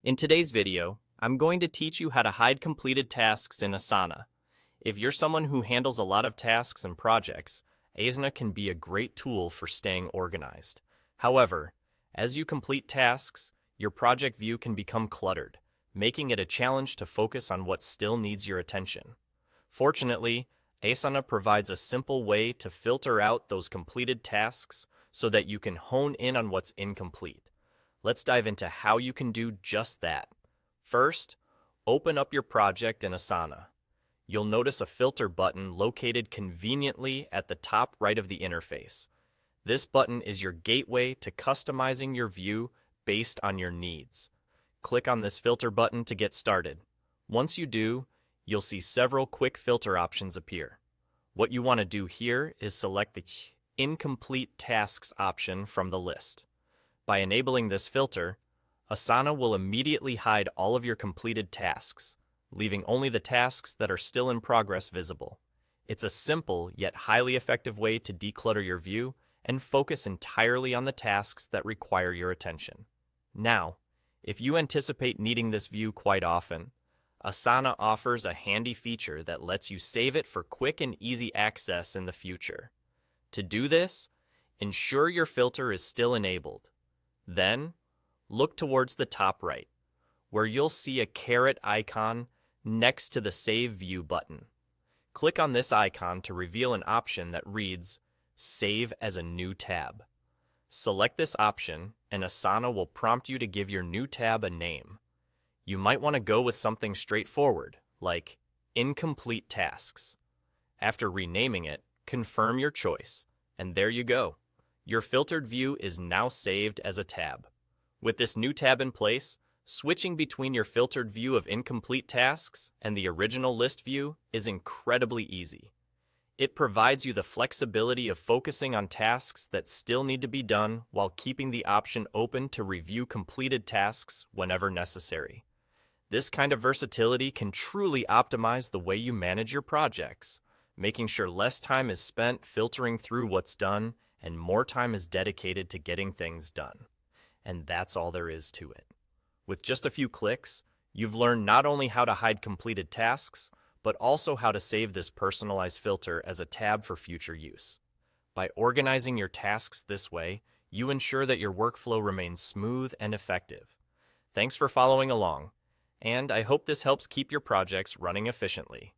In today's video, I'm going to teach you how to hide completed tasks in Asana. If you're someone who handles a lot of tasks and projects, Asana can be a great tool for staying organized. However, as you complete tasks, your project view can become cluttered, making it a challenge to focus on what still needs your attention. Fortunately, Asana provides a simple way to filter out those completed tasks so that you can hone in on what's incomplete. Let's dive into how you can do just that. First, open up your project in Asana. You'll notice a filter button located conveniently at the top right of the interface. This button is your gateway to customizing your view based on your needs. Click on this filter button to get started. Once you do, you'll see several quick filter options appear. What you want to do here is select the Incomplete Tasks option from the list. By enabling this filter, Asana will immediately hide all of your completed tasks, leaving only the tasks that are still in progress visible. It's a simple yet highly effective way to declutter your view and focus entirely on the tasks that require your attention. Now, if you anticipate needing this view quite often, Asana offers a handy feature that lets you save it for quick and easy access in the future. To do this, ensure your filter is still enabled. Then, look towards the top right, where you'll see a caret icon next to the Save View button. Click on this icon to reveal an option that reads, Save as a new tab. Select this option, and Asana will prompt you to give your new tab a name. You might want to go with something straightforward, like Incomplete Tasks. After renaming it, confirm your choice, and there you go. Your filtered view is now saved as a tab. With this new tab in place, switching between your filtered view of incomplete tasks and the original list view is incredibly easy. It provides you the flexibility of focusing on tasks that still need to be done while keeping the option open to review completed tasks whenever necessary. This kind of versatility can truly optimize the way you manage your projects, making sure less time is spent filtering through what's done and more time is dedicated to getting things done. And that's all there is to it. With just a few clicks, you've learned not only how to hide completed tasks, but also how to save this personalized filter as a tab for future use. By organizing your tasks this way, you ensure that your workflow remains smooth and effective. Thanks for following along, and I hope this helps keep your projects running efficiently.